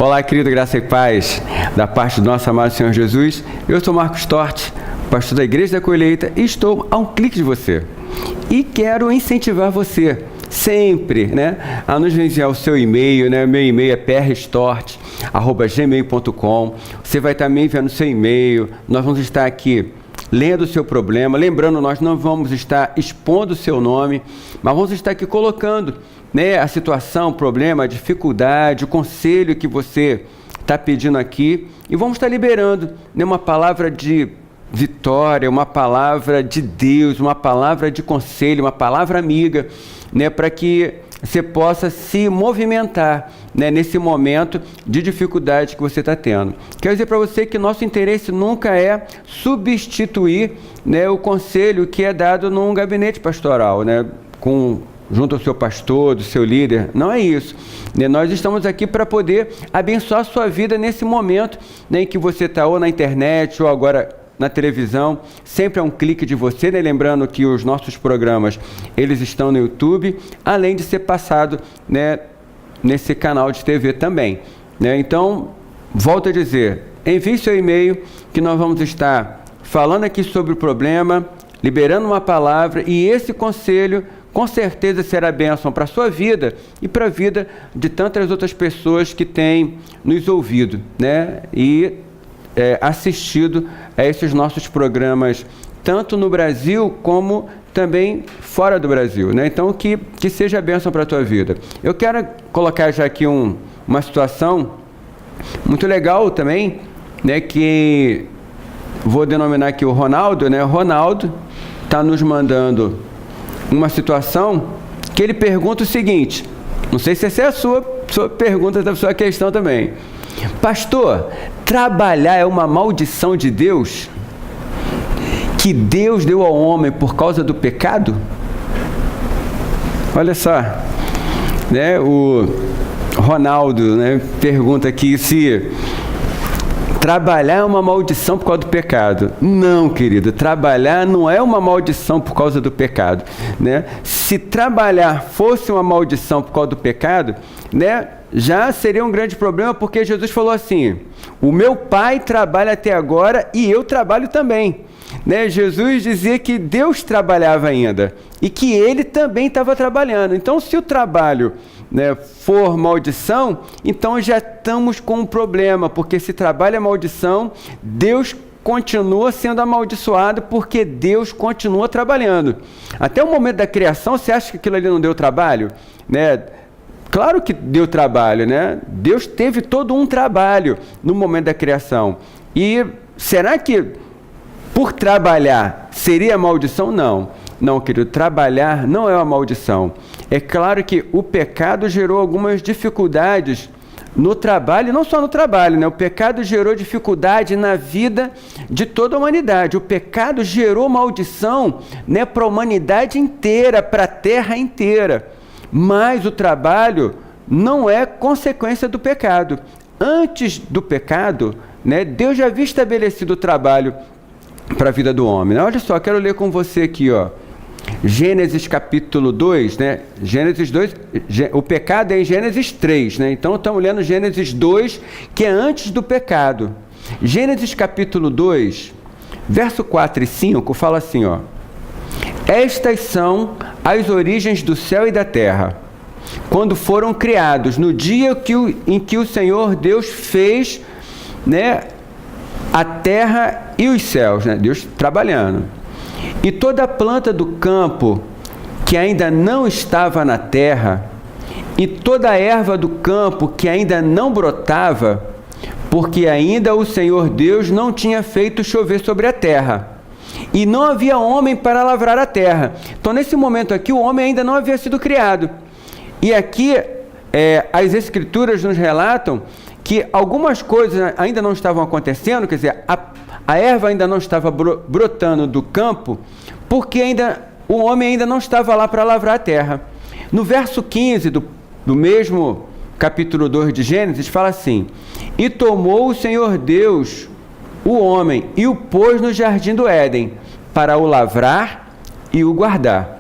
Olá, querido, graça e paz da parte do nosso amado Senhor Jesus. Eu sou Marcos Tortes, pastor da Igreja da Colheita, e estou a um clique de você. E quero incentivar você sempre, a nos enviar o seu e-mail, Meu e-mail é prstort@gmail.com. Você vai estar me enviando o seu e-mail, nós vamos estar aqui lendo o seu problema. Lembrando, nós não vamos estar expondo o seu nome, mas vamos estar aqui colocando a situação, o problema, a dificuldade, o conselho que você está pedindo aqui, e vamos estar liberando uma palavra de vitória, uma palavra de Deus, uma palavra de conselho, uma palavra amiga, para que você possa se movimentar nesse momento de dificuldade que você está tendo. Quero dizer para você que nosso interesse nunca é substituir o conselho que é dado num gabinete pastoral, junto ao seu pastor, do seu líder. Não é isso. Nós estamos aqui para poder abençoar a sua vida nesse momento em que você está ou na internet ou agora na televisão. Sempre é um clique de você, Lembrando que os nossos programas, eles estão no YouTube, além de ser passado nesse canal de TV também. Então, volto a dizer, envie seu e-mail que nós vamos estar falando aqui sobre o problema, liberando uma palavra, e esse conselho com certeza será bênção para a sua vida e para a vida de tantas outras pessoas que têm nos ouvido, e assistido a esses nossos programas, tanto no Brasil como também fora do Brasil. Então, que seja bênção para a tua vida. Eu quero colocar já aqui uma situação muito legal também, que vou denominar aqui o Ronaldo. O Ronaldo está nos mandando uma situação que ele pergunta o seguinte, não sei se essa é a sua pergunta, a sua questão também. Pastor, trabalhar é uma maldição de Deus? Que Deus deu ao homem por causa do pecado? Olha só, o Ronaldo pergunta aqui se trabalhar é uma maldição por causa do pecado. Não, querido, trabalhar não é uma maldição por causa do pecado. Se trabalhar fosse uma maldição por causa do pecado, já seria um grande problema, porque Jesus falou assim, o meu Pai trabalha até agora e eu trabalho também. Jesus dizia que Deus trabalhava ainda e que Ele também estava trabalhando. Então, se o trabalho for maldição, então já estamos com um problema, porque se trabalho é maldição, Deus continua sendo amaldiçoado, porque Deus continua trabalhando. Até o momento da criação, você acha que aquilo ali não deu trabalho? Claro que deu trabalho, Deus teve todo um trabalho no momento da criação. E será que por trabalhar seria maldição? Não, querido, trabalhar não é uma maldição. É claro que o pecado gerou algumas dificuldades no trabalho, não só no trabalho, o pecado gerou dificuldade na vida de toda a humanidade. O pecado gerou maldição para a humanidade inteira, para a terra inteira. Mas o trabalho não é consequência do pecado. Antes do pecado, Deus já havia estabelecido o trabalho para a vida do homem. Olha só, quero ler com você aqui, Gênesis capítulo 2, Gênesis 2, o pecado é em Gênesis 3, Então estamos lendo Gênesis 2, que é antes do pecado. Gênesis capítulo 2, verso 4 e 5, fala assim, estas são as origens do céu e da terra, quando foram criados, no dia em que o Senhor Deus fez, a terra e os céus, Deus trabalhando. E toda a planta do campo que ainda não estava na terra, e toda a erva do campo que ainda não brotava, porque ainda o Senhor Deus não tinha feito chover sobre a terra, e não havia homem para lavrar a terra. Então, nesse momento aqui, o homem ainda não havia sido criado. E aqui, as Escrituras nos relatam que algumas coisas ainda não estavam acontecendo, quer dizer, a erva ainda não estava brotando do campo, porque o homem ainda não estava lá para lavrar a terra. No verso 15 do mesmo capítulo 2 de Gênesis, fala assim, e tomou o Senhor Deus o homem e o pôs no jardim do Éden, para o lavrar e o guardar.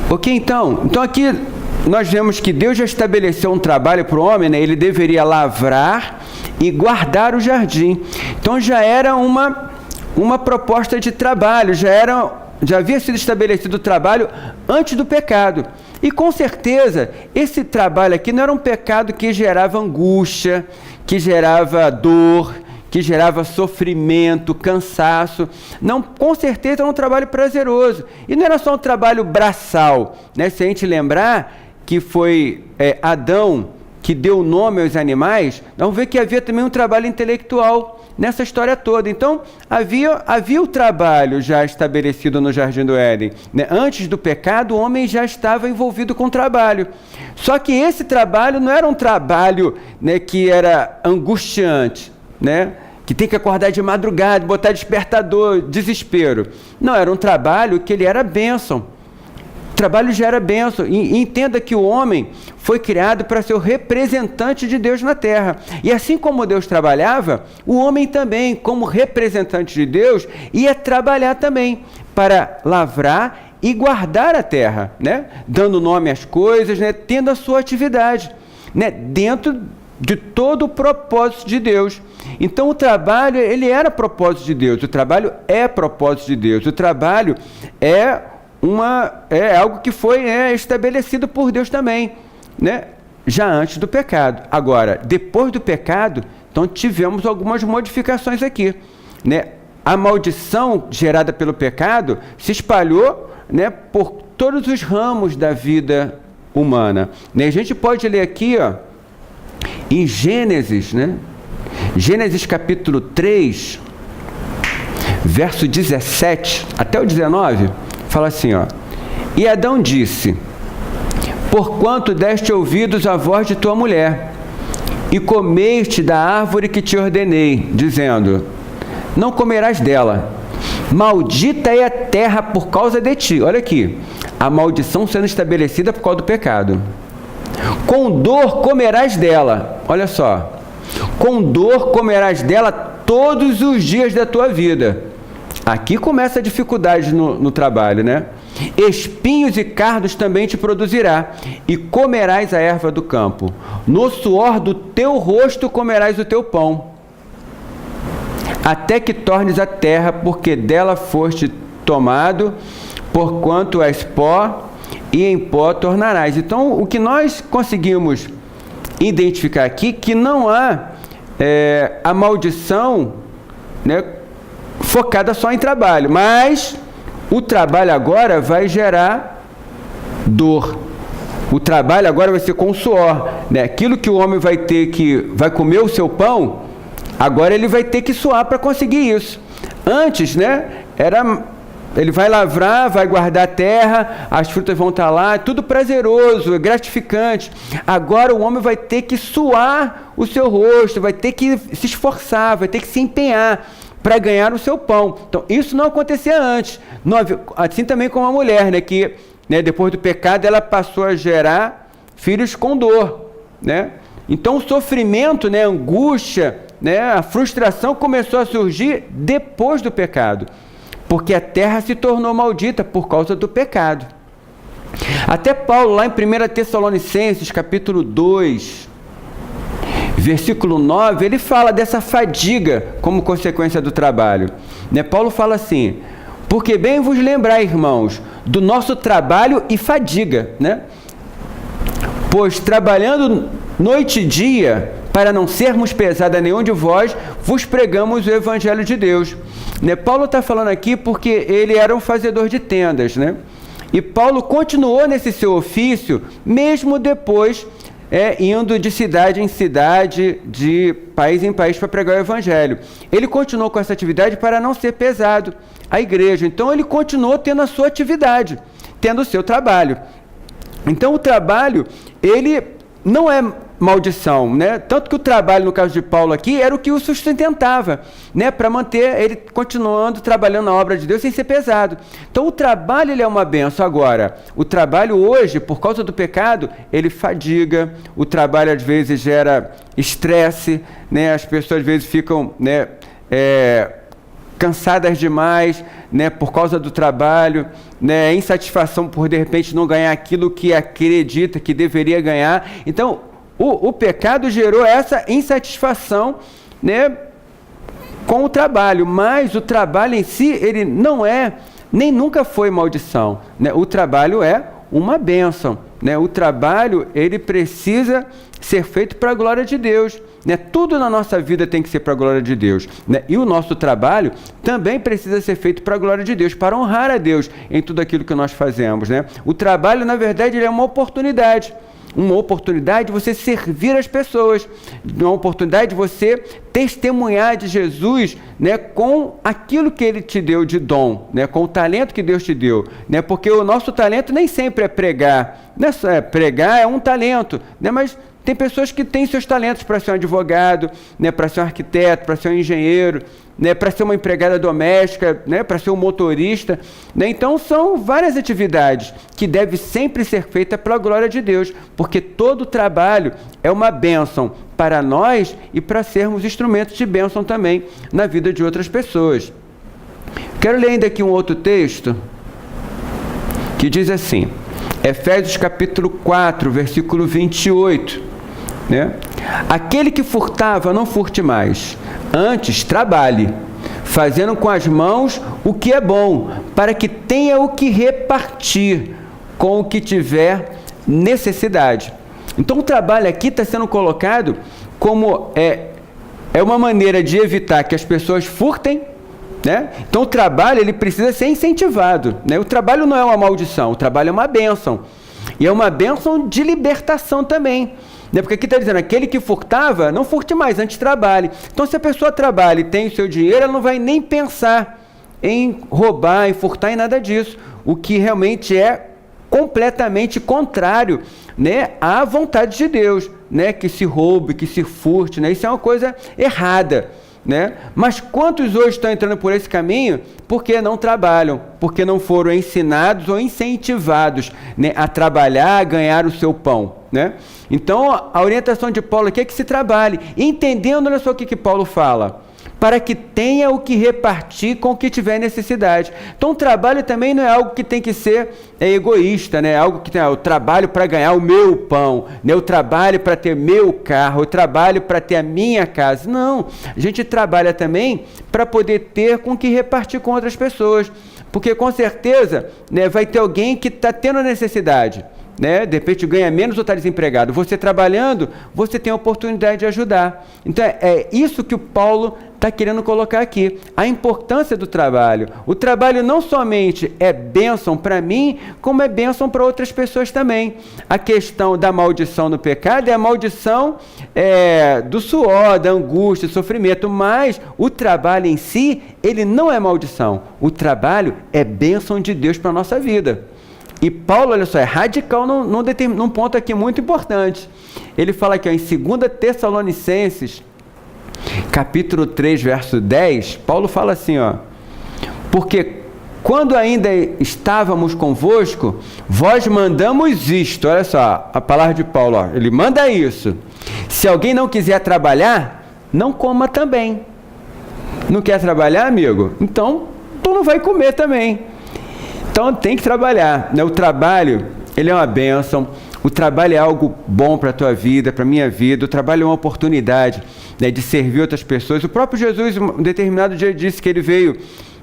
Ok, então aqui nós vemos que Deus já estabeleceu um trabalho para o homem, né? Ele deveria lavrar e guardar o jardim. Então já era uma proposta de trabalho, já havia sido estabelecido o trabalho antes do pecado. E com certeza, esse trabalho aqui não era um pecado que gerava angústia, que gerava dor, que gerava sofrimento, cansaço. Não, com certeza era um trabalho prazeroso. E não era só um trabalho braçal, né? Se a gente lembrar que foi Adão que deu nome aos animais, vamos ver que havia também um trabalho intelectual nessa história toda. Então, havia o trabalho já estabelecido no Jardim do Éden, né? Antes do pecado, o homem já estava envolvido com o trabalho. Só que esse trabalho não era um trabalho, né, que era angustiante, né? Que tem que acordar de madrugada, botar despertador, desespero. Não, era um trabalho que ele era bênção. O trabalho já era bênção. E entenda que o homem foi criado para ser o representante de Deus na terra. E assim como Deus trabalhava, o homem também, como representante de Deus, ia trabalhar também para lavrar e guardar a terra, né? Dando nome às coisas, né? Tendo a sua atividade, né? Dentro de todo o propósito de Deus. Então o trabalho, ele era propósito de Deus. O trabalho é propósito de Deus. O trabalho é algo que foi estabelecido por Deus também, né? Já antes do pecado. Agora, depois do pecado, então tivemos algumas modificações aqui, né? A maldição gerada pelo pecado se espalhou, né, por todos os ramos da vida humana, né? A gente pode ler aqui, ó, em Gênesis, né? Gênesis capítulo 3, verso 17 até o 19, fala assim, ó: E Adão disse: Porquanto deste ouvidos à voz de tua mulher, e comeste da árvore que te ordenei, dizendo: Não comerás dela. Maldita é a terra por causa de ti. Olha aqui, a maldição sendo estabelecida por causa do pecado. Com dor comerás dela. Olha só. Com dor comerás dela todos os dias da tua vida. Aqui começa a dificuldade no trabalho, né? Espinhos e cardos também te produzirá, e comerás a erva do campo. No suor do teu rosto comerás o teu pão, até que tornes a terra, porque dela foste tomado, porquanto és pó, e em pó tornarás. Então, o que nós conseguimos identificar aqui, que não há a maldição, né, focada só em trabalho, mas o trabalho agora vai gerar dor. O trabalho agora vai ser com suor, né? Aquilo que o homem vai comer o seu pão, agora ele vai ter que suar para conseguir isso. Antes, né, ele vai lavrar, vai guardar a terra, as frutas vão estar lá, tudo prazeroso, gratificante. Agora o homem vai ter que suar o seu rosto, vai ter que se esforçar, vai ter que se empenhar para ganhar o seu pão. Então, isso não acontecia antes. Não havia, assim também como a mulher, né, que, né, depois do pecado ela passou a gerar filhos com dor, né? Então, o sofrimento, né, a angústia, né, a frustração começou a surgir depois do pecado, porque a terra se tornou maldita por causa do pecado. Até Paulo, lá em 1 Tessalonicenses, capítulo 2, versículo 9, ele fala dessa fadiga como consequência do trabalho, né? Paulo fala assim: porque bem vos lembrai, irmãos, do nosso trabalho e fadiga, né? Pois trabalhando noite e dia, para não sermos pesada a nenhum de vós, vos pregamos o Evangelho de Deus. Né? Paulo está falando aqui porque ele era um fazedor de tendas, né? E Paulo continuou nesse seu ofício, mesmo depois indo de cidade em cidade, de país em país para pregar o Evangelho. Ele continuou com essa atividade para não ser pesado à igreja. Então ele continuou tendo a sua atividade, tendo o seu trabalho. Então o trabalho, ele não é maldição, né? Tanto que o trabalho, no caso de Paulo aqui, era o que o sustentava, né? Para manter ele continuando trabalhando na obra de Deus sem ser pesado. Então o trabalho, ele é uma benção. Agora, o trabalho hoje, por causa do pecado, ele fadiga. O trabalho às vezes gera estresse, né? As pessoas às vezes ficam, né, cansadas demais, né, por causa do trabalho, né, insatisfação por de repente não ganhar aquilo que acredita que deveria ganhar. Então, o pecado gerou essa insatisfação, né, com o trabalho, mas o trabalho em si, ele não é, nem nunca foi maldição, né? O trabalho é uma bênção, né? O trabalho, ele precisa ser feito para a glória de Deus, né? Tudo na nossa vida tem que ser para a glória de Deus, né? E o nosso trabalho também precisa ser feito para a glória de Deus, para honrar a Deus em tudo aquilo que nós fazemos, né? O trabalho, na verdade, ele é uma oportunidade de você servir as pessoas, uma oportunidade de você testemunhar de Jesus, né, com aquilo que Ele te deu de dom, né, com o talento que Deus te deu, né, porque o nosso talento nem sempre é pregar, né, pregar é um talento, né, mas tem pessoas que têm seus talentos para ser um advogado, né, para ser um arquiteto, para ser um engenheiro, né, para ser uma empregada doméstica, né, para ser um motorista, né? Então são várias atividades que devem sempre ser feitas pela glória de Deus, porque todo trabalho é uma bênção para nós e para sermos instrumentos de bênção também na vida de outras pessoas. Quero ler ainda aqui um outro texto que diz assim, Efésios capítulo 4, versículo 28, né? Aquele que furtava, não furte mais, antes trabalhe, fazendo com as mãos o que é bom, para que tenha o que repartir com o que tiver necessidade. Então o trabalho aqui está sendo colocado como uma maneira de evitar que as pessoas furtem, né? Então o trabalho, ele precisa ser incentivado, né? O trabalho não é uma maldição, o trabalho é uma bênção, e é uma bênção de libertação também, né? Porque aqui está dizendo, aquele que furtava, não furte mais, antes trabalhe. Então se a pessoa trabalha e tem o seu dinheiro, ela não vai nem pensar em roubar, em furtar, em nada disso, o que realmente é completamente contrário, né, à vontade de Deus, né, que se roube, que se furte, né? Isso é uma coisa errada, né? Mas quantos hoje estão entrando por esse caminho porque não trabalham, porque não foram ensinados ou incentivados, né, a trabalhar, a ganhar o seu pão, né? Então a orientação de Paulo aqui é que se trabalhe, entendendo, olha só o que Paulo fala, para que tenha o que repartir com o que tiver necessidade. Então o trabalho também não é algo que tem que ser egoísta, né? Algo que tem o trabalho para ganhar o meu pão, né? O trabalho para ter meu carro, o trabalho para ter a minha casa. Não, a gente trabalha também para poder ter com que repartir com outras pessoas, porque com certeza, né, vai ter alguém que está tendo necessidade, né? De repente ganha menos ou está desempregado. Você trabalhando, você tem a oportunidade de ajudar. Então é isso que o Paulo está querendo colocar aqui, a importância do trabalho. O trabalho não somente é bênção para mim, como é bênção para outras pessoas também. A questão da maldição no pecado é a maldição do suor, da angústia, do sofrimento, mas o trabalho em si, ele não é maldição. O trabalho é bênção de Deus para a nossa vida. E Paulo, olha só, é radical num ponto aqui muito importante. Ele fala aqui, ó, em 2 Tessalonicenses, capítulo 3, verso 10, Paulo fala assim, ó, porque quando ainda estávamos convosco, vós mandamos isto, olha só, a palavra de Paulo, ó, ele manda isso, se alguém não quiser trabalhar, não coma também. Não quer trabalhar, amigo? Então, tu não vai comer também. Então tem que trabalhar, né? O trabalho, ele é uma bênção, o trabalho é algo bom para a tua vida, para a minha vida, o trabalho é uma oportunidade, né, de servir outras pessoas. O próprio Jesus, um determinado dia, disse que ele veio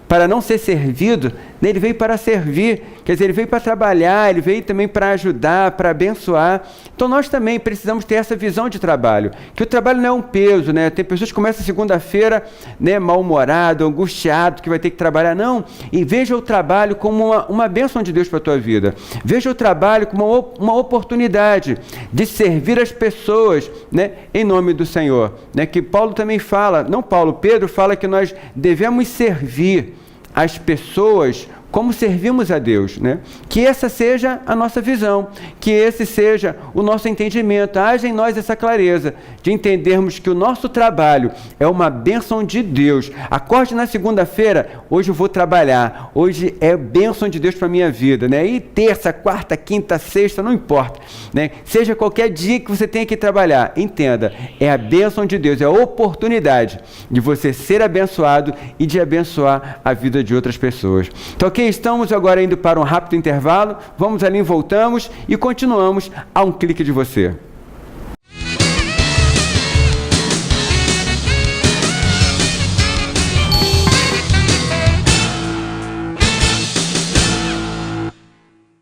para não ser servido, né, ele veio para servir, quer dizer, ele veio para trabalhar, ele veio também para ajudar, para abençoar. Então nós também precisamos ter essa visão de trabalho, que o trabalho não é um peso, né? Tem pessoas que começam segunda-feira, né, mal-humorado, angustiado, que vai ter que trabalhar. Não, e veja o trabalho como uma bênção de Deus para a tua vida. Veja o trabalho como uma oportunidade de servir as pessoas, né, em nome do Senhor, né? Que Paulo também fala, não Paulo, Pedro fala que nós devemos servir as pessoas como servimos a Deus, né? Que essa seja a nossa visão, que esse seja o nosso entendimento, haja em nós essa clareza de entendermos que o nosso trabalho é uma bênção de Deus. Acorde na segunda-feira, hoje eu vou trabalhar, hoje é bênção de Deus para a minha vida, né? E terça, quarta, quinta, sexta, não importa, né? Seja qualquer dia que você tenha que trabalhar, entenda, é a bênção de Deus, é a oportunidade de você ser abençoado e de abençoar a vida de outras pessoas. Então, ok, estamos agora indo para um rápido intervalo, vamos ali, voltamos e continuamos a um clique de você.